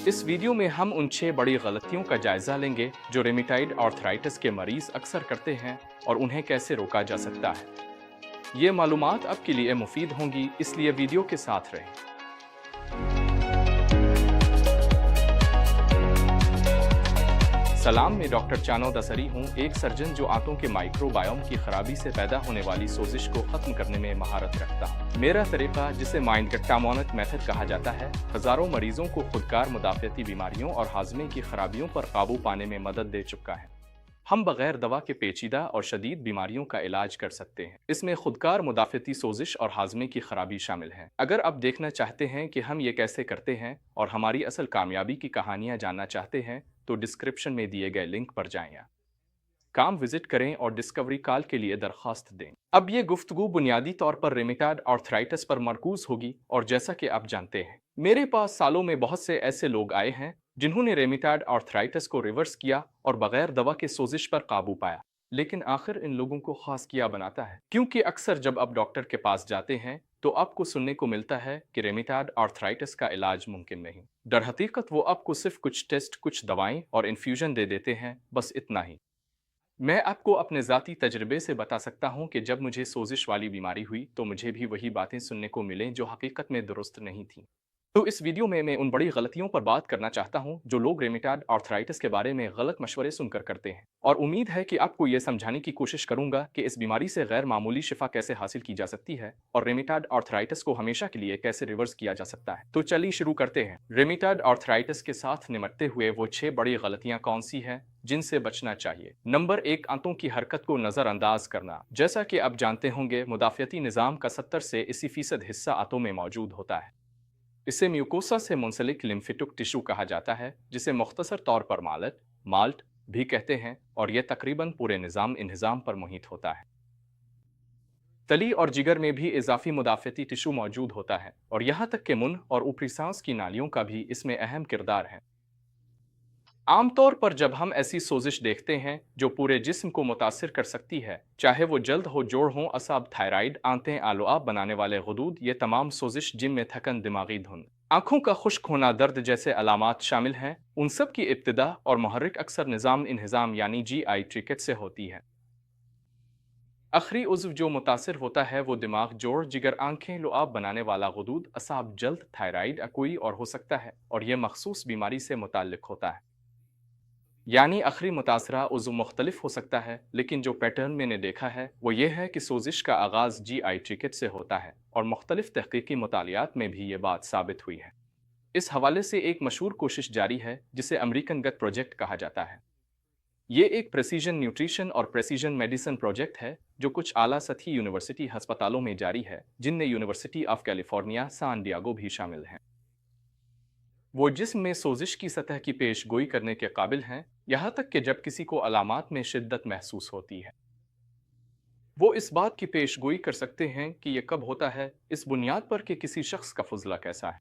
इस वीडियो में हम उन 6 बड़ी गलतियों का जायजा लेंगे जो रेमिटाइड आर्थराइटिस के मरीज अक्सर करते हैं और उन्हें कैसे रोका जा सकता है। ये मालूमात आपके लिए मुफीद होंगी, इसलिए वीडियो के साथ रहें। सलाम, मैं डॉक्टर चानो दसरी हूँ, एक सर्जन जो आंतों के माइक्रोबायोम की खराबी से पैदा होने वाली सोजिश को खत्म करने में महारत रखता हूँ। मेरा तरीका, जिसे माइंड गट्टामोनट मेथड कहा जाता है, हजारों मरीजों को खुदकार मुदाफ़ती बीमारियों और हाजमे की खराबियों पर काबू पाने में मदद दे चुका है। हम बगैर दवा के पेचीदा और शदीद बीमारियों का इलाज कर सकते हैं। इसमें खुदकार मुदाफ़ती सोजिश और हाजमे की खराबी शामिल है। अगर आप देखना चाहते हैं कि हम ये कैसे करते हैं और हमारी असल कामयाबी की कहानियां जानना चाहते हैं, तो डिस्क्रिप्शन में दिए गए लिंक पर जाएं, काम विजिट करें और डिस्कवरी कॉल के लिए दरख्वास्त दें। अब ये गुफ्तगू बुनियादी तौर पर रेमिटाइड आर्थराइटिस पर मरकूज होगी, और जैसा कि आप जानते हैं, मेरे पास सालों में बहुत से ऐसे लोग आए हैं जिन्होंने रेमिटाइड आर्थराइटिस को रिवर्स किया और बगैर दवा के सोजिश पर काबू पाया। लेकिन आखिर इन लोगों को खास क्या बनाता है? क्योंकि अक्सर जब आप डॉक्टर के पास जाते हैं तो आपको सुनने को मिलता है कि रेमिटाइड आर्थराइटिस का इलाज मुमकिन नहीं। दर हकीकत वो आपको सिर्फ कुछ टेस्ट, कुछ दवाएं और इन्फ्यूजन दे देते हैं, बस इतना ही। मैं आपको अपने ज़ाती तजर्बे से बता सकता हूं कि जब मुझे सोजिश वाली बीमारी हुई तो मुझे भी वही बातें सुनने को मिलें जो हकीकत में दुरुस्त नहीं थीं। तो इस वीडियो में मैं उन बड़ी गलतियों पर बात करना चाहता हूं जो लोग रेमिटाइड आर्थराइटिस के बारे में गलत मशवरे सुनकर करते हैं, और उम्मीद है कि आपको यह समझाने की कोशिश करूंगा कि इस बीमारी से गैर मामूली शिफा कैसे हासिल की जा सकती है और रेमिटाइड आर्थराइटिस को हमेशा के लिए कैसे रिवर्स किया जा सकता है। तो चलिए शुरू करते हैं। रेमिटाइड आर्थराइटिस के साथ निपटते हुए वो 6 बड़ी गलतियां कौन सी हैं जिनसे बचना चाहिए। नंबर 1, आंतों की हरकत को नजरअंदाज करना। जैसा कि आप जानते होंगे, मुदाफ़ती निज़ाम का 70 से 80% हिस्सा आंतों में मौजूद होता है। इसे म्यूकोसा से मुंसलिक लिम्फेटिक टिश्यू कहा जाता है, जिसे मुख्तसर तौर पर माल्ट भी कहते हैं, और यह तकरीबन पूरे निज़ाम पर मुहित होता है। तली और जिगर में भी इजाफी मुदाफ़ती टिश्यू मौजूद होता है, और यहाँ तक कि मुंह और ऊपरी सांस की नालियों का भी इसमें अहम किरदार है। आमतौर पर जब हम ऐसी सोजिश देखते हैं जो पूरे जिस्म को मुतासिर कर सकती है, चाहे वो जल्द हो, जोड़ हो, असाब, थायराइड, आंतें, आलुआब बनाने वाले गुदूद, ये तमाम सोजिश जिनमें थकन, दिमागी धुंध, आंखों का खुश्क होना, दर्द जैसे अलामात शामिल हैं, उन सब की इब्तिदा और महर्रिक अक्सर निज़ाम इन्हिज़ाम यानी GI ट्रिकेट से होती है। आखिरी उज़्व जो मुतासिर होता है वो दिमाग, जोड़, जिगर, आंखें, लुआब बनाने वाला गुदूद, असाब, जल्द, थायराइड, कोई और हो सकता है, और यह मखसूस बीमारी से मुताल्लिक होता है। यानी आखिरी मुतासरा उज़्व मुख्तलिफ हो सकता है, लेकिन जो पैटर्न मैंने देखा है वो ये है कि सोजिश का आगाज़ GI ट्रिकेट से होता है, और मुख्तलिफ तहकीकी मुतालियात में भी ये बात साबित हुई है। इस हवाले से एक मशहूर कोशिश जारी है जिसे अमेरिकन गट प्रोजेक्ट कहा जाता है। ये एक प्रेसिजन न्यूट्रिशन और प्रेसिजन मेडिसिन प्रोजेक्ट है जो कुछ आला सतही यूनिवर्सिटी अस्पतालों में जारी है, जिनमें university of California, San Diego भी शामिल हैं। वो जिस्म में सोजिश की सतह की पेश गोई करने के काबिल हैं, यहाँ तक कि जब किसी को अलामात में शिद्दत महसूस होती है, वो इस बात की पेश गोई कर सकते हैं कि यह कब होता है, इस बुनियाद पर कि किसी शख्स का फुजला कैसा है।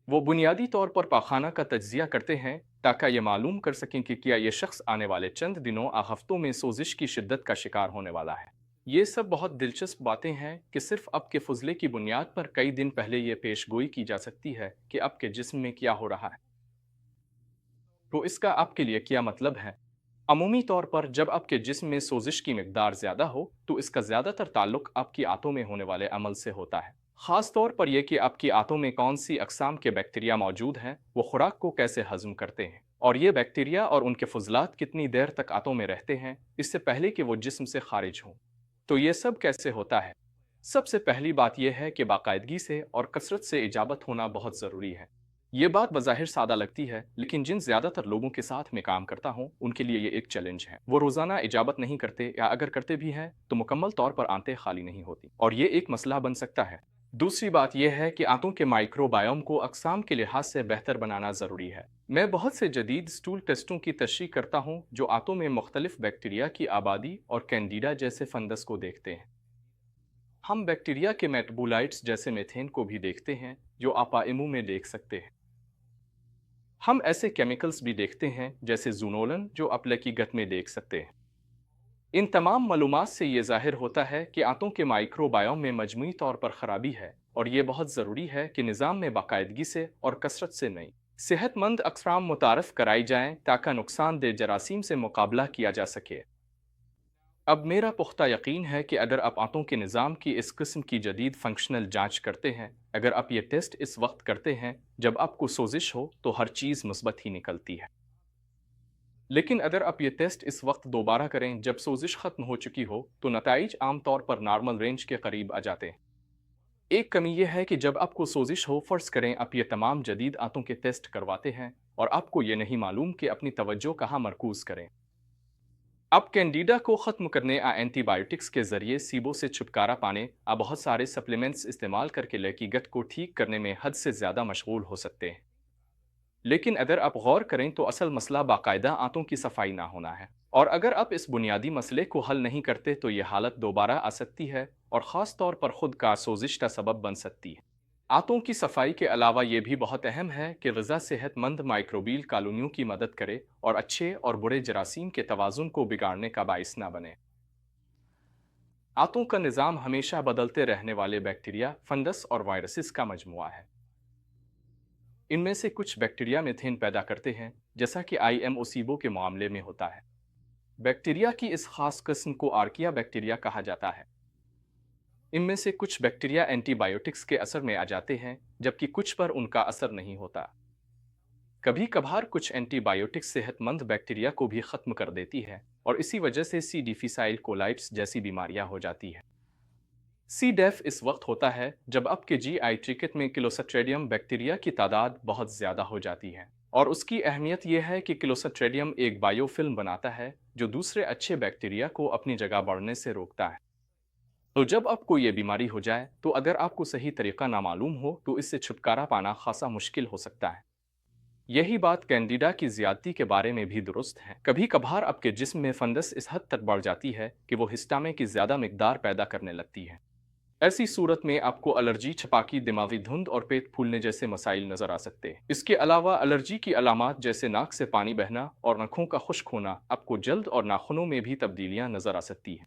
वो बुनियादी तौर पर पाखाना का तज्जिया करते हैं ताकि ये मालूम कर सकें कि क्या ये शख्स आने वाले चंद दिनों या हफ्तों में सोजिश की शिद्दत का शिकार होने वाला है। ये सब बहुत दिलचस्प बातें हैं कि सिर्फ आपके फुजले की बुनियाद पर कई दिन पहले ये पेश गोई की जा सकती है कि आपके जिस्म में क्या हो रहा है। तो इसका आपके लिए क्या मतलब है? अमूमी तौर पर जब आपके जिस्म में सोजिश की मिकदार ज़्यादा हो तो इसका ज़्यादातर ताल्लुक आपकी आंतों में होने वाले अमल से होता है, ख़ास तौर पर यह कि आपकी आंतों में कौन सी अक़साम के बैक्टीरिया मौजूद हैं, वो खुराक को कैसे हज़म करते हैं, और ये बैक्टीरिया और उनके फजलात कितनी देर तक आंतों में रहते हैं इससे पहले कि वो जिस्म से खारिज हों। तो ये सब कैसे होता है? सबसे पहली बात यह है कि बाकायदगी से और कसरत से इजाबत होना बहुत ज़रूरी है। ये बात बज़ाहिर सादा लगती है, लेकिन जिन ज़्यादातर लोगों के साथ मैं काम करता हूँ उनके लिए ये एक चैलेंज है। वो रोज़ाना इजाबत नहीं करते, या अगर करते भी हैं तो मुकम्मल तौर पर आंतें खाली नहीं होती, और ये एक मसला बन सकता है। दूसरी बात यह है कि आंतों के माइक्रोबायोम को अक़साम के लिहाज से बेहतर बनाना ज़रूरी है। मैं बहुत से जदीद स्टूल टेस्टों की तशरीह करता हूँ जो आंतों में मुख्तलिफ बैक्टीरिया की आबादी और कैंडिडा जैसे फंगस को देखते हैं। हम बैक्टीरिया के मेटाबोलाइट्स जैसे मीथेन को भी देखते हैं जो आप आइमू में देख सकते हैं। हम ऐसे केमिकल्स भी देखते हैं जैसे जूनोलन जो आप लकी गट में देख सकते हैं। इन तमाम मालूमात से ये ज़ाहिर होता है कि आंतों के माइक्रोबायोम में मजमूई तौर पर ख़राबी है, और ये बहुत ज़रूरी है कि निज़ाम में बाकायदगी से और कसरत से नई सेहत मंद अक़साम मुतारफ़ कराई जाएँ ताकि नुकसानदेह जरासीम से मुकाबला किया जा सके। अब मेरा पुख्ता यकीन है कि अगर आप आंतों के निज़ाम की इस किस्म की जदीद फंक्शनल जांच करते हैं, अगर आप ये टेस्ट इस वक्त करते हैं जब आपको सोजिश हो, तो हर चीज़ मुस्बत ही निकलती है। लेकिन अगर आप ये टेस्ट इस वक्त दोबारा करें जब सोजिश ख़त्म हो चुकी हो, तो नताइज आम तौर पर नॉर्मल रेंज के करीब आ जाते हैं। एक कमी यह है कि जब आपको सोजिश हो, फ़र्ज़ करें आप ये तमाम जदीद आंतों के टेस्ट करवाते हैं और आपको ये नहीं मालूम कि अपनी तवज्जो कहाँ मरकूज़ करें। अब कैंडिडा को ख़त्म करने एंटीबायोटिक्स के ज़रिए सीबो से छुटकारा पाने बहुत सारे सप्लीमेंट्स इस्तेमाल करके लेकी गट को ठीक करने में हद से ज़्यादा मशगूल हो सकते हैं। लेकिन अगर आप गौर करें तो असल मसला बाकायदा आंतों की सफाई ना होना है, और अगर आप इस बुनियादी मसले को हल नहीं करते तो ये हालत दोबारा आ सकती है और ख़ास तौर पर खुद का सोजिश का सबब बन सकती है। आंतों की सफाई के अलावा ये भी बहुत अहम है कि ग़िज़ा सेहतमंद माइक्रोबियल कॉलोनियों की मदद करे और अच्छे और बुरे जरासीम के तवाज़ुन को बिगाड़ने का बाइस ना बने। आंतों का निज़ाम हमेशा बदलते रहने वाले बैक्टीरिया, फंगस और वायरसेस का मजमुआ है। इनमें से कुछ बैक्टीरिया मीथेन पैदा करते हैं, जैसा कि IMO-SIBO के मामले में होता है। बैक्टीरिया की इस खास किस्म को आर्किया बैक्टीरिया कहा जाता है। इनमें से कुछ बैक्टीरिया एंटीबायोटिक्स के असर में आ जाते हैं, जबकि कुछ पर उनका असर नहीं होता। कभी कभार कुछ एंटीबायोटिक्स सेहतमंद बैक्टीरिया को भी ख़त्म कर देती है और इसी वजह से सी डिफिसाइल कोलाइट्स जैसी बीमारियां हो जाती है। सी डेफ इस वक्त होता है जब आपके GI ट्रैक्ट में क्लोस्ट्रीडियम बैक्टीरिया की तादाद बहुत ज़्यादा हो जाती है, और उसकी अहमियत यह है कि क्लोस्ट्रीडियम एक बायोफिल्म बनाता है जो दूसरे अच्छे बैक्टीरिया को अपनी जगह बढ़ने से रोकता है। तो जब आपको ये बीमारी हो जाए तो अगर आपको सही तरीका ना मालूम हो तो इससे छुटकारा पाना खासा मुश्किल हो सकता है। यही बात कैंडिडा की ज़्यादती के बारे में भी दुरुस्त है। कभी कभार आपके जिस्म में फंगस इस हद तक बढ़ जाती है कि वो हिस्टामिन की ज़्यादा मिकदार पैदा करने लगती है। ऐसी सूरत में आपको एलर्जी, छपाकी, दिमागी धुंध और पेट फूलने जैसे मसाइल नज़र आ सकते हैं। इसके अलावा एलर्जी की अलामात जैसे नाक से पानी बहना और नखों का खुश्क होना आपको जल्द और नाखूनों में भी तब्दीलियां नज़र आ सकती हैं।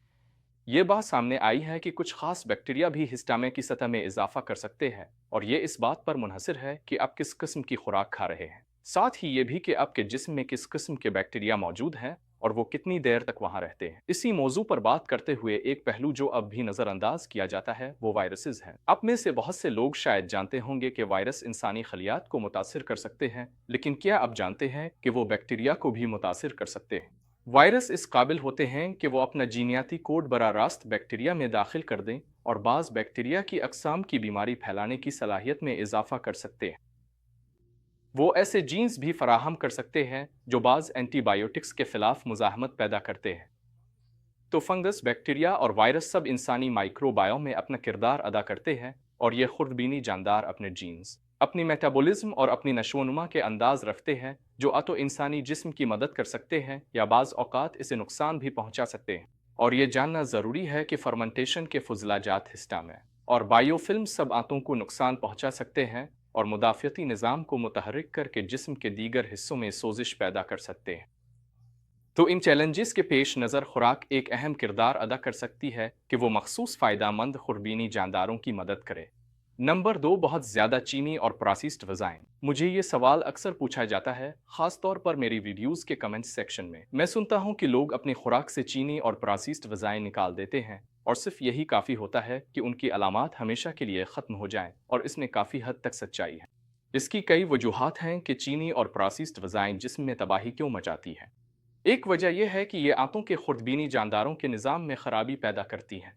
ये बात सामने आई है कि कुछ खास बैक्टीरिया भी हिस्टामिन की सतह में इजाफा कर सकते हैं, और ये इस बात पर मुनहसर है कि आप किस किस्म की खुराक खा रहे हैं। साथ ही ये भी कि आपके जिस्म में किस किस्म के बैक्टीरिया मौजूद हैं और वो कितनी देर तक वहाँ रहते हैं। इसी मौजू पर बात करते हुए एक पहलू जो अब भी नज़रअंदाज किया जाता है वो वायरसेस हैं। आप में से बहुत से लोग शायद जानते होंगे कि वायरस इंसानी खलियात को मुतासिर कर सकते हैं, लेकिन क्या आप जानते हैं कि वो बैक्टीरिया को भी मुतासिर कर सकते हैं? वायरस इस काबिल होते हैं कि वो अपना जीनियाती कोड बराह रास्त बैक्टीरिया में दाखिल कर दें और बाज़ बैक्टीरिया की अक़साम की बीमारी फैलाने की सलाहियत में इजाफा कर सकते हैं। वो ऐसे जीन्स भी फराहम कर सकते हैं जो बाज़ एंटीबायोटिक्स के ख़िलाफ़ मुज़ाहमत पैदा करते हैं। तो फंगस, बैक्टीरिया और वायरस सब इंसानी माइक्रोबायोम में अपना किरदार अदा करते हैं, और ये खुर्दबीनी जानदार अपने जीन्स, अपनी मेटाबॉलिज्म और अपनी नशोनुमा के अंदाज रखते हैं जो तो इंसानी जिस्म की मदद कर सकते हैं या बाज़ औक़ात इसे नुकसान भी पहुंचा सकते हैं। और ये जानना ज़रूरी है कि फर्मेंटेशन के फुजलाजात हिस्टामिन और बायोफिल्म सब आंतों को नुकसान पहुंचा सकते हैं और मुदाफ़ियती निज़ाम को मुतहर्रिक करके जिस्म के दीगर हिस्सों में सोजिश पैदा कर सकते हैं। तो इन चैलेंजेस के पेश नज़र खुराक एक अहम किरदार अदा कर सकती है कि वो मखसूस फ़ायदामंद खुरबीनी जानदारों की मदद करे। नंबर 2, बहुत ज़्यादा चीनी और प्रोसेस्ड ग़िज़ाएँ। मुझे ये सवाल अक्सर पूछा जाता है, ख़ास तौर पर मेरी वीडियोज़ के कमेंट्स सेक्शन में। मैं सुनता हूँ कि लोग अपनी खुराक से चीनी और प्रोसेस्ड ग़िज़ाएँ निकाल देते हैं और सिर्फ यही काफ़ी होता है कि उनकी अलामात हमेशा के लिए ख़त्म हो जाएं, और इसमें काफ़ी हद तक सच्चाई है। इसकी कई वजूहात हैं कि चीनी और प्रोसेस्ड ग़िज़ाएँ जिस्म में तबाही क्यों मचाती हैं। एक वजह यह है कि ये आंतों के खुर्दबीनी जानदारों के निज़ाम में ख़राबी पैदा करती हैं।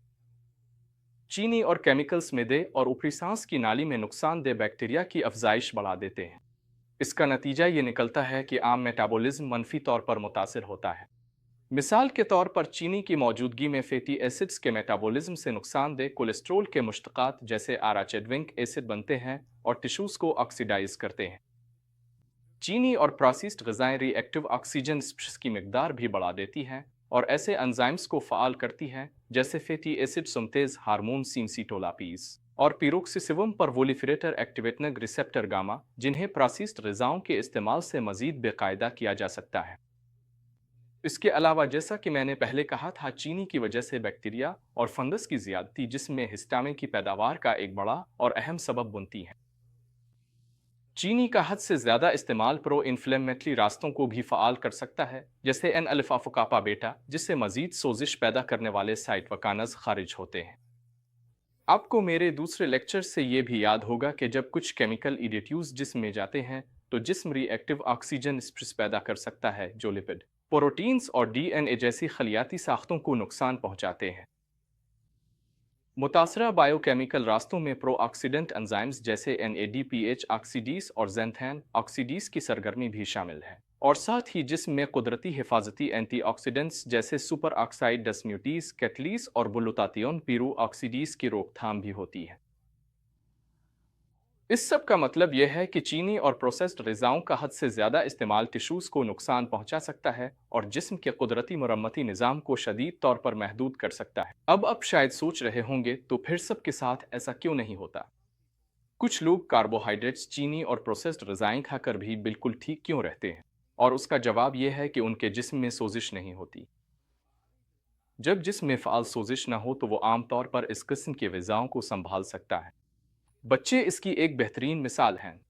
चीनी और केमिकल्स मैदे और ऊपरी सांस की नाली में नुकसानदेह बैक्टीरिया की अफजाइश बढ़ा देते हैं। इसका नतीजा ये निकलता है कि आम मेटाबॉलिज्म मनफी तौर पर मुतासिर होता है। मिसाल के तौर पर चीनी की मौजूदगी में फैटी एसिड्स के मेटाबॉलिज्म से नुकसानदेह कोलेस्ट्रोल के मुश्तक़ात जैसे आराचेडविक एसिड बनते हैं और टिश्यूज़ को ऑक्सीडाइज करते हैं। चीनी और प्रोसेस्ड ग़िज़ाएँ रिएक्टिव ऑक्सीजन स्पीशीज़ की मिकदार भी बढ़ा देती हैं और ऐसे एंजाइम्स को फ़ाल करती हैं जैसे फैटी एसिड सिंथेज़ हार्मोन सीमसीटोलापीज़ और पिरोक्सिसिवम परवोलिफरेटर एक्टिवेटनग रिसेप्टर गामा, जिन्हें प्रोसेस्ड ग़िज़ाओं के इस्तेमाल से मज़ीद बेकायदा किया जा सकता है। इसके अलावा जैसा कि मैंने पहले कहा था, चीनी की वजह से बैक्टीरिया और फंगस की ज़्यादती जिस्म में हिस्टामिन की पैदावार का एक बड़ा और अहम सबब बनती है। चीनी का हद से ज़्यादा इस्तेमाल प्रो इन्फ्लेमेटरी रास्तों को भी फ़ाल कर सकता है, जैसे एन अल्फ़ा फ़ुकापा बेटा, जिससे मज़ीद सोजिश पैदा करने वाले साइटोकाइनेज़ खारिज होते हैं। आपको मेरे दूसरे लेक्चर से ये भी याद होगा कि जब कुछ केमिकल एडिटिव्स जिस्म में जाते हैं तो जिस्म रिएक्टिव ऑक्सीजन स्ट्रेस पैदा कर सकता है जो लिपिड, प्रोटीन्स और डीएनए जैसी खलियाती साख्तों को नुकसान पहुंचाते हैं। मुतासरा बायोकेमिकल रास्तों में प्रोऑक्सीडेंट एंजाइम्स जैसे NADPH ऑक्सीडीज और ज़ैंथैन ऑक्सीडीज की सरगर्मी भी शामिल है, और साथ ही जिस्म में कुदरती हिफाजती एंटीऑक्सीडेंट्स जैसे सुपर ऑक्साइड डस्म्यूटीज, कैटलीस और बुल्लूटाथियोन पीरू ऑक्सीडीज की रोकथाम भी होती है। इस सब का मतलब यह है कि चीनी और प्रोसेस्ड ग़िज़ाओं का हद से ज़्यादा इस्तेमाल टिश्यूज़ को नुकसान पहुंचा सकता है और जिस्म के कुदरती मरम्मती निज़ाम को शदीद तौर पर महदूद कर सकता है। अब शायद सोच रहे होंगे तो फिर सब के साथ ऐसा क्यों नहीं होता? कुछ लोग कार्बोहाइड्रेट्स, चीनी और प्रोसेस्ड ग़िज़ाएं खाकर भी बिल्कुल ठीक क्यों रहते हैं? और उसका जवाब यह है कि उनके जिस्म में सोजिश नहीं होती। जब जिस्म में फ़ाल सोजिश न हो तो वो आमतौर पर इस किस्म के ग़िज़ाओं को संभाल सकता है। बच्चे इसकी एक बेहतरीन मिसाल हैं।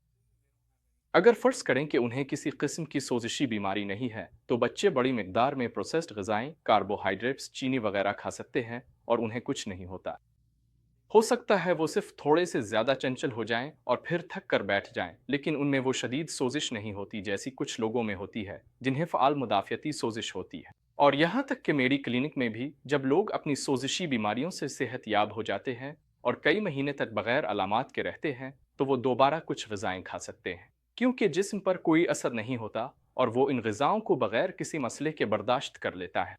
अगर फ़र्ज़ करें कि उन्हें किसी किस्म की सोजिशी बीमारी नहीं है, तो बच्चे बड़ी मिकदार में प्रोसेस्ड ग़िज़ाएं, कार्बोहाइड्रेट्स, चीनी वगैरह खा सकते हैं और उन्हें कुछ नहीं होता। हो सकता है वो सिर्फ थोड़े से ज़्यादा चंचल हो जाएं और फिर थक कर बैठ जाएं, लेकिन उनमें वो शदीद सोजिश नहीं होती जैसी कुछ लोगों में होती है जिन्हें फ़आल मुदाफ़ियती सोजिश होती है। और यहाँ तक कि मेरी क्लिनिक में भी जब लोग अपनी सोजिशी बीमारियों से सेहतयाब हो जाते हैं और कई महीने तक बगैर अलामात के रहते हैं, तो वो दोबारा कुछ ग़िज़ाएं खा सकते हैं, क्योंकि जिस्म पर कोई असर नहीं होता और वो इन ग़िज़ाओं को बगैर किसी मसले के बर्दाश्त कर लेता है।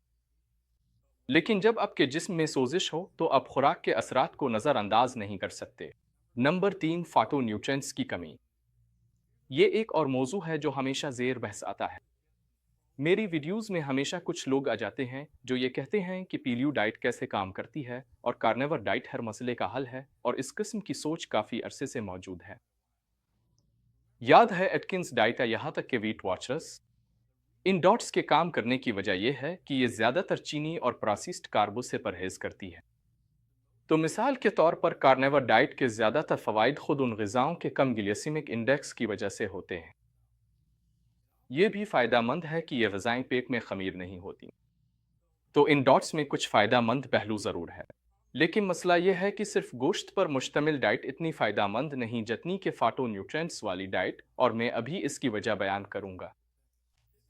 लेकिन जब आपके जिस्म में सोजिश हो तो आप खुराक के असरात को नज़रअंदाज नहीं कर सकते। नंबर 3, फाइटोन्यूट्रिएंट्स की कमी। ये एक और मौजू है जो हमेशा ज़ेर बहस आता है। मेरी वीडियोज़ में हमेशा कुछ लोग आ जाते हैं जो ये कहते हैं कि पीलियो डाइट कैसे काम करती है और कार्निवर डाइट हर मसले का हल है, और इस किस्म की सोच काफ़ी अरसे से मौजूद है। याद है एटकिंस डाइट या यहाँ तक कि वीट वॉचर्स? इन डॉट्स के काम करने की वजह यह है कि ये ज़्यादातर चीनी और प्रोसेस्ड कार्बो से परहेज़ करती है। तो मिसाल के तौर पर कार्निवर डाइट के ज़्यादातर फ़वाइद खुद उन ग़िज़ाओं के कम ग्लाइसेमिक इंडेक्स की वजह से होते हैं। ये भी फ़ायदेमंद है कि ये ग़िज़ाएं पेट में ख़मीर नहीं होती। तो इन डॉट्स में कुछ फ़ायदेमंद पहलू ज़रूर है, लेकिन मसला यह है कि सिर्फ गोश्त पर मुश्तमिल डाइट इतनी फ़ायदेमंद नहीं जितनी कि फाइटोन्यूट्रिएंट्स वाली डाइट, और मैं अभी इसकी वजह बयान करूँगा।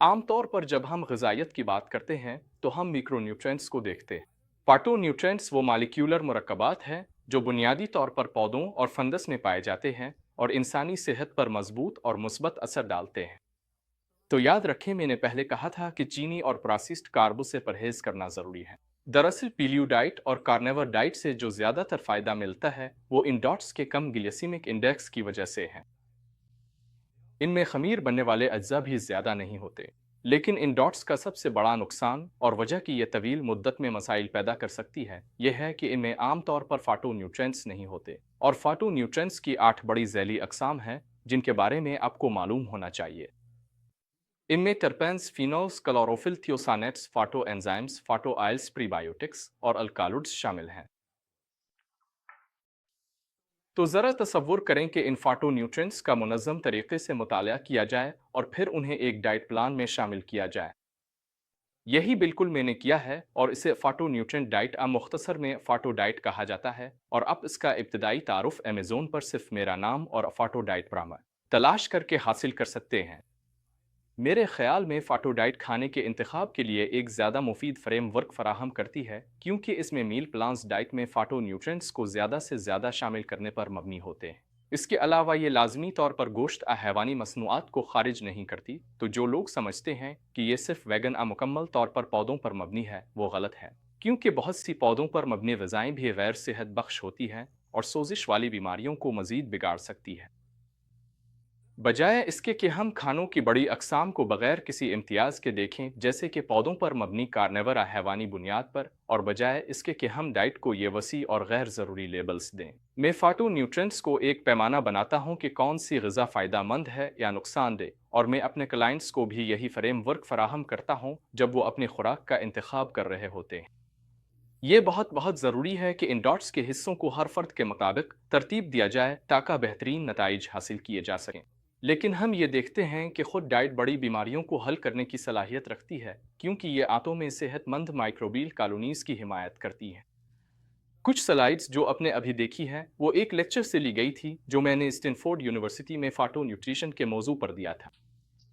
आमतौर पर जब हम ग़िज़ाइयत की बात करते हैं तो हम मिक्रोन्यूट्रिएंट्स को देखते हैं। फाइटोन्यूट्रिएंट्स वो मॉलिक्यूलर मुरक्कबात हैं जो बुनियादी तौर पर पौधों और फंगस में पाए जाते हैं और इंसानी सेहत पर मजबूत और मुस्बत असर डालते हैं। तो याद रखें, मैंने पहले कहा था कि चीनी और प्रोसेस्ड कार्बो से परहेज़ करना ज़रूरी है। दरअसल पीलियो डाइट और कार्निवर डाइट से जो ज़्यादातर फ़ायदा मिलता है वो इन डॉट्स के कम ग्लाइसेमिक इंडेक्स की वजह से है। इनमें ख़मीर बनने वाले अज्जा भी ज़्यादा नहीं होते, लेकिन इन डॉट्स का सबसे बड़ा नुकसान और वजह कि यह तवील मुद्दत में मसाइल पैदा कर सकती है यह है कि इनमें आम तौर पर फाइटोन्यूट्रिएंट्स नहीं होते, और फाइटोन्यूट्रिएंट्स की 8 बड़ी ज़ैली अक़साम हैं जिनके बारे में आपको मालूम होना चाहिए। इनमें टर्पेन्स, फिनोल्स, क्लोरोफिल, थियोसानेट्स, फाइटोएंजाइम्स, फाइटोआइल्स, प्रीबायोटिक्स और अल्कालुड्स शामिल हैं। तो ज़रा तसव्वुर करें कि इन फाइटोन्यूट्रिएंट्स का मुनज़्ज़म तरीके से मुताला किया जाए और फिर उन्हें एक डाइट प्लान में शामिल किया जाए। यही बिल्कुल मैंने किया है और इसे फाइटोन्यूट्रिएंट डाइट मुख्तसर में फाइटो डाइट कहा जाता है, और आप इसका इब्तदाई तारुफ अमेज़ोन पर सिर्फ मेरा नाम और फाइटो डाइट प्रामा तलाश करके हासिल कर सकते हैं। मेरे ख़्याल में फाइटो डाइट खाने के इंतखाब के लिए एक ज़्यादा मुफीद फ्रेमवर्क फराहम करती है, क्योंकि इसमें मील प्लान्स डाइट में फाइटोन्यूट्रिएंट्स को ज़्यादा से ज़्यादा शामिल करने पर मबनी होते हैं। इसके अलावा ये लाजमी तौर पर गोश्त हैवानी मसनूआत को खारिज नहीं करती, तो जो लोग समझते हैं कि ये सिर्फ वैगन मुकम्मल तौर पर पौधों पर मबनी है वो गलत है, क्योंकि बहुत सी पौधों पर मबनी ग़िज़ाएं भी गैर सेहत बख्श होती हैं और सोजिश वाली बीमारियों को मज़ीद बिगाड़ सकती है। बजाय इसके कि हम खानों की बड़ी अक़साम को बग़ैर किसी इम्तियाज़ के देखें, जैसे कि पौधों पर मबनी कार्निवर हैवानी बुनियाद पर, और बजाय इसके कि हम डाइट को ये वसी और गैर ज़रूरी लेबल्स दें, मैं फाइटोन्यूट्रिएंट्स को एक पैमाना बनाता हूँ कि कौन सी ग़िज़ा फ़ायदेमंद है या नुकसानदेह, और मैं अपने क्लाइंट्स को भी यही फ्रेमवर्क फराहम करता हूँ जब वो अपनी खुराक का इंतखाब कर रहे होते हैं। ये बहुत ज़रूरी है कि इन डॉट्स के हिस्सों को हर फ़र्द के मुताबिक तरतीब दिया जाए ताकि बेहतरीन नताइज हासिल किए जा सकें। लेकिन हम ये देखते हैं कि खुद डाइट बड़ी बीमारियों को हल करने की सलाहियत रखती है, क्योंकि ये आंतों में सेहतमंद माइक्रोबियल कॉलोनीज की हिमायत करती है। कुछ स्लाइड्स जो आपने अभी देखी हैं, वो एक लेक्चर से ली गई थी जो मैंने स्टैनफोर्ड यूनिवर्सिटी में फाटो न्यूट्रिशन के मौजू पर दिया था।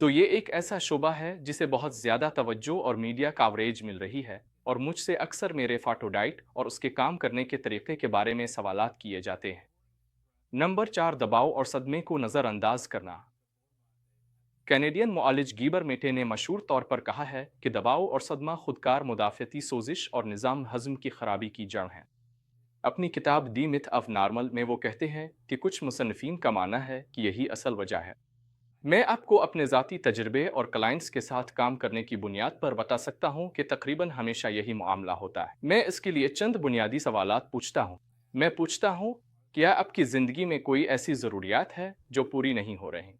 तो ये एक ऐसा शोबा है जिसे बहुत ज़्यादा तवज्जो और मीडिया कवरेज मिल रही है, और मुझसे अक्सर मेरे फाटो डाइट और उसके काम करने के तरीके के बारे में सवालात किए जाते हैं। नंबर 4, दबाव और सदमे को नज़रअंदाज करना। कैनेडियन मुआलिज गीबर मेटे ने मशहूर तौर पर कहा है कि दबाव और सदमा खुदकार मुदाफ़ती सोजिश और निज़ाम हज़म की खराबी की जड़ हैं। अपनी किताब दी मिथ ऑफ नॉर्मल में वो कहते हैं कि कुछ मुसन्निफीन का मानना है कि यही असल वजह है। मैं आपको अपने ज़ाती तजर्बे और क्लाइंट्स के साथ काम करने की बुनियाद पर बता सकता हूँ कि तकरीबन हमेशा यही मामला होता है। मैं इसके लिए चंद बुनियादी सवालात पूछता हूँ। मैं पूछता हूँ, क्या आपकी ज़िंदगी में कोई ऐसी ज़रूरियात है जो पूरी नहीं हो रही?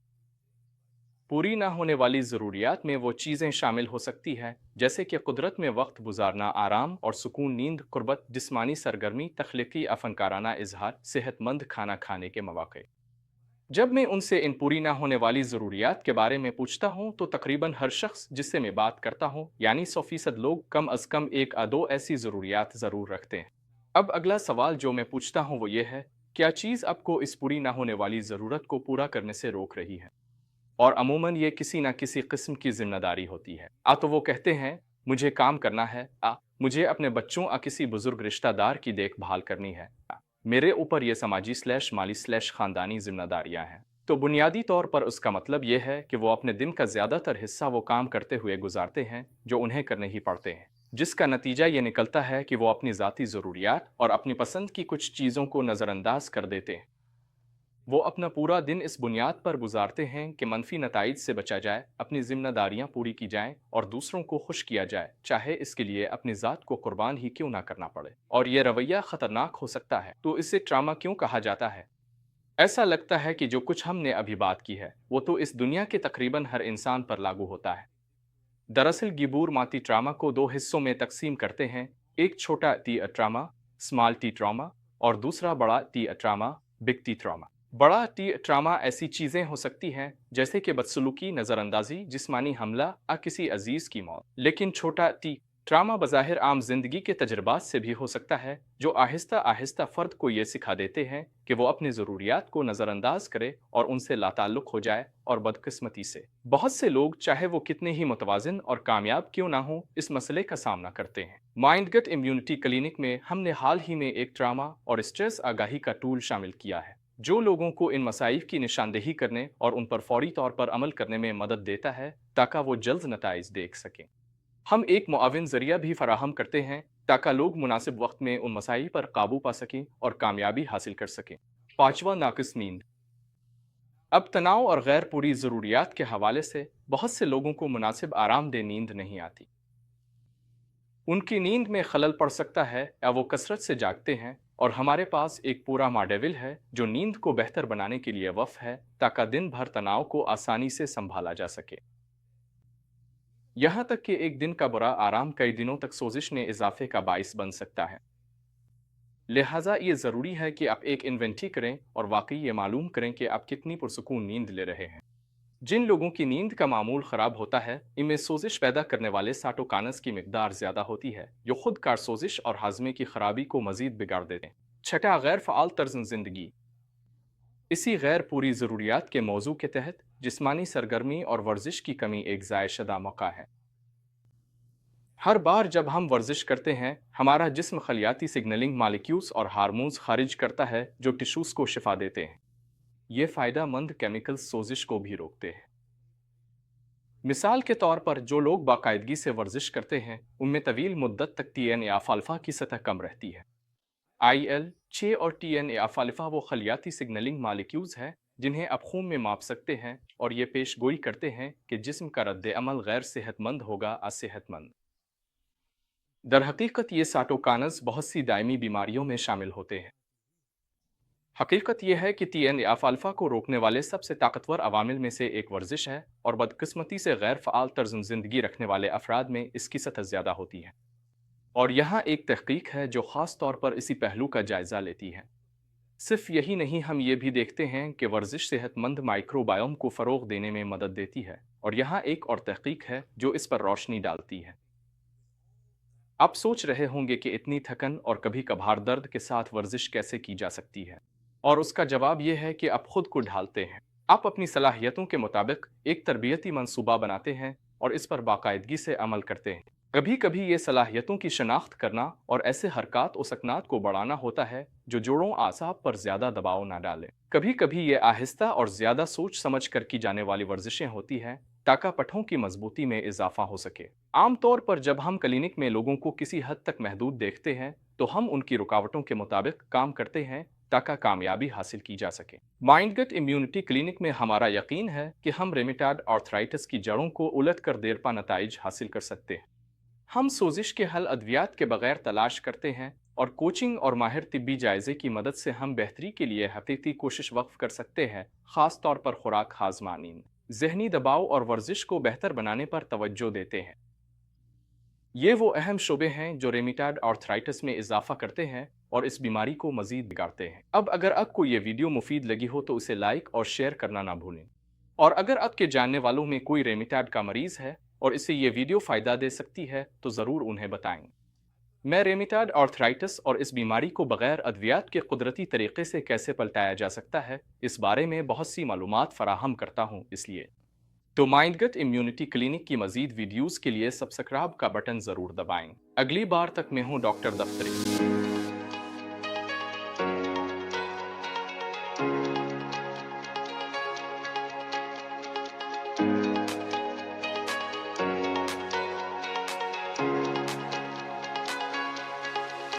पूरी ना होने वाली ज़रूरियात में वो चीज़ें शामिल हो सकती हैं जैसे कि कुदरत में वक्त गुजारना, आराम और सुकून, नींद, कुर्बत, जिस्मानी सरगर्मी, तख्लीकी फनकाराना इजहार, सेहतमंद खाना खाने के मौके। जब मैं उनसे इन पूरी ना होने वाली ज़रूरियात के बारे में पूछता हूँ तो तकरीबन हर शख्स जिससे मैं बात करता हूँ, यानी 100% लोग कम अज़ कम एक या दो ऐसी ज़रूरियात ज़रूर रखते हैं। अब अगला सवाल जो मैं पूछता हूँ वो ये है, क्या चीज़ आपको इस पूरी ना होने वाली ज़रूरत को पूरा करने से रोक रही है? और अमूमन ये किसी न किसी किस्म की ज़िम्मेदारी होती है। तो वो कहते हैं, मुझे काम करना है, मुझे अपने बच्चों किसी बुज़ुर्ग रिश्तेदार की देखभाल करनी है, मेरे ऊपर ये समाजी स्लैश माली स्लैश ख़ानदानी ज़िम्मेदारियाँ हैं। तो बुनियादी तौर पर उसका मतलब ये है कि वो अपने दिन का ज़्यादातर हिस्सा वो काम करते हुए गुजारते हैं जो उन्हें करने ही पड़ते हैं, जिसका नतीजा ये निकलता है कि वो अपनी ज़ाती ज़रूरियात और अपनी पसंद की कुछ चीज़ों को नज़रअंदाज कर देते हैं। वो अपना पूरा दिन इस बुनियाद पर गुजारते हैं कि मनफी नताइज से बचा जाए, अपनी जिम्मेदारियां पूरी की जाएं और दूसरों को खुश किया जाए, चाहे इसके लिए अपनी ज़ात को कुर्बान ही क्यों ना करना पड़े। और ये रवैया ख़तरनाक हो सकता है। तो इसे ट्रामा क्यों कहा जाता है? ऐसा लगता है कि जो कुछ हमने अभी बात की है वो तो इस दुनिया के तकरीबन हर इंसान पर लागू होता है। दरअसल गिबूर माती ट्रामा को दो हिस्सों में तकसीम करते हैं, एक छोटा T trauma, small T trauma, और दूसरा बड़ा T trauma, big T trauma. बड़ा टी ट्रामा ऐसी चीज़ें हो सकती हैं जैसे कि बदसलूकी, नज़रअंदाजी, जिस्मानी हमला या किसी अजीज़ की मौत। लेकिन छोटा टी ट्रामा बज़ाहिर आम जिंदगी के तजर्बात से भी हो सकता है, जो आहिस्ता आहिस्ता फ़र्द को ये सिखा देते हैं कि वो अपनी ज़रूरियात को नज़रअंदाज करे और उनसे लाताल्लुक़ हो जाए। और बदकिस्मती से बहुत से लोग, चाहे वो कितने ही मुतवाज़िन और कामयाब क्यों ना हो, इस मसले का सामना करते हैं। माइंड गट इम्यूनिटी क्लिनिक में हमने हाल ही में एक ट्रामा और स्ट्रेस आगाही का टूल शामिल किया है जो लोगों को इन मसाइब की निशानदेही करने और उन पर फौरी तौर पर अमल करने में मदद देता है ताकि वो जल्द नताइज देख सकें। हम एक मुआविन ज़रिया भी फराहम करते हैं ताकि लोग मुनासिब वक्त में उन मसाइल पर काबू पा सकें और कामयाबी हासिल कर सकें। पाँचवा, नाक़िस नींद। अब तनाव और गैर पूरी ज़रूरियात के हवाले से बहुत से लोगों को मुनासिब आरामदेह नींद नहीं आती। उनकी नींद में खलल पड़ सकता है या वो कसरत से जागते हैं, और हमारे पास एक पूरा मॉडेल है जो नींद को बेहतर बनाने के लिए वफ़ है ताकि दिन भर तनाव को आसानी से संभाला जा सके। यहाँ तक कि एक दिन का बुरा आराम कई दिनों तक सोजिश में इजाफे का बाइस बन सकता है। लिहाजा ये ज़रूरी है कि आप एक इन्वेंटरी करें और वाकई ये मालूम करें कि आप कितनी पुरसुकून नींद ले रहे हैं। जिन लोगों की नींद का मामूल ख़राब होता है, इनमें सोजिश पैदा करने वाले साटोकानस की मिकदार ज़्यादा होती है जो खुद कार सोजिश और हाजमे की खराबी को मज़ीद बिगाड़ देते हैं। छठा, गैर फ़ाल तर्ज़ ज़िंदगी। इसी गैर पूरी ज़रूरियात के मौजू के तहत जिस्मानी सरगर्मी और वर्जिश की कमी एक ज़ायशदा मौका है। हर बार जब हम वर्जिश करते हैं, हमारा जिस्म खलियाती सिग्नलिंग मालिक्यूल्स और हार्मोन्स खारिज करता है जो टिश्यूज़ को शिफा देते हैं। ये फ़ायदा मंद केमिकल्स सोजिश को भी रोकते हैं। मिसाल के तौर पर जो लोग बाकायदगी से वर्जिश करते हैं उनमें तवील मुद्दत तक TNF-अल्फ़ा की सतह कम रहती है। IL-6 और TNF-अल्फ़ा वो खलियाती सिग्नलिंग मालिक्यूल्स हैं जिन्हें आप खून में माप सकते हैं, और ये पेश गोई करते हैं कि जिस्म का रद्द अमल गैर सेहतमंद होगा असेहतमंद। दर हकीकत ये साटोकानस बहुत सी दायमी बीमारियों में शामिल होते हैं। हकीकत यह है कि TNF-अल्फ़ा को रोकने वाले सबसे ताकतवर अवामिल में से एक वर्जिश है, और बदकिस्मती से गैर फ़ाल तर्ज़ ज़िंदगी रखने वाले अफराद में इसकी सतह ज़्यादा होती है। और यहाँ एक तहकीक है जो ख़ास तौर पर इसी पहलू का जायज़ा लेती है। सिर्फ यही नहीं, हम ये भी देखते हैं कि वर्जिश सेहतमंद माइक्रोबायोम को फ़रोग़ देने में मदद देती है, और यहाँ एक और तहकीक है जो इस पर रोशनी डालती है। आप सोच रहे होंगे कि इतनी थकन और कभी कभार दर्द के साथ वर्जिश कैसे की जा सकती है, और उसका जवाब यह है कि आप खुद को ढालते हैं। आप अपनी सलाहियतों के मुताबिक एक तरबियती मंसूबा बनाते हैं और इस पर बाकायदगी से अमल करते हैं। कभी कभी ये सलाहियतों की शनाख्त करना और ऐसे हरकत और सकनात को बढ़ाना होता है जो जोड़ों आसाब पर ज़्यादा दबाव ना डालें। कभी कभी ये आहिस्ता और ज़्यादा सोच समझ कर की जाने वाली वर्जिशें होती हैं ताकि पट्ठों की मजबूती में इजाफा हो सके। आमतौर पर जब हम क्लिनिक में लोगों को किसी हद तक महदूद देखते हैं तो हम उनकी रुकावटों के मुताबिक काम करते हैं ताकि कामयाबी हासिल की जा सके। माइंड गट इम्यूनिटी क्लिनिक में हमारा यकीन है कि हम रेमिटॉयड आर्थराइटिस की जड़ों को उलट कर देरपा नताइज हासिल कर सकते हैं। हम सोजिश के हल अद्वियात के बगैर तलाश करते हैं और कोचिंग और माहिर तिब्बी जायजे की मदद से हम बेहतरी के लिए हकीकी कोशिश वक्फ कर सकते हैं, ख़ास तौर पर खुराक हाजमानी, जहनी दबाव और वर्जिश को बेहतर बनाने पर तवज्जो देते हैं। ये वो अहम शोबे हैं जो रेमिटॉयड आर्थराइटिस में इजाफा करते हैं और इस बीमारी को मजीद बिगाड़ते हैं। अब अगर आपको ये वीडियो मुफीद लगी हो तो उसे लाइक और शेयर करना ना भूलें, और अगर आपके जानने वालों में कोई रेमिटॉयड का मरीज़ है और इसे ये वीडियो फ़ायदा दे सकती है तो ज़रूर उन्हें बताएं। मैं रेमिटॉयड आर्थराइटिस और इस बीमारी को बगैर अद्वियात के कुदरती तरीके से कैसे पलटाया जा सकता है, इस बारे में बहुत सी मालूमात फ़राहम करता हूँ। इसलिए तो माइंड गट इम्यूनिटी क्लिनिक की मज़ीद वीडियोज़ के लिए सब्सक्राइब का बटन ज़रूर दबाएं। अगली बार तक मैं हूँ डॉक्टर दफ्तरी।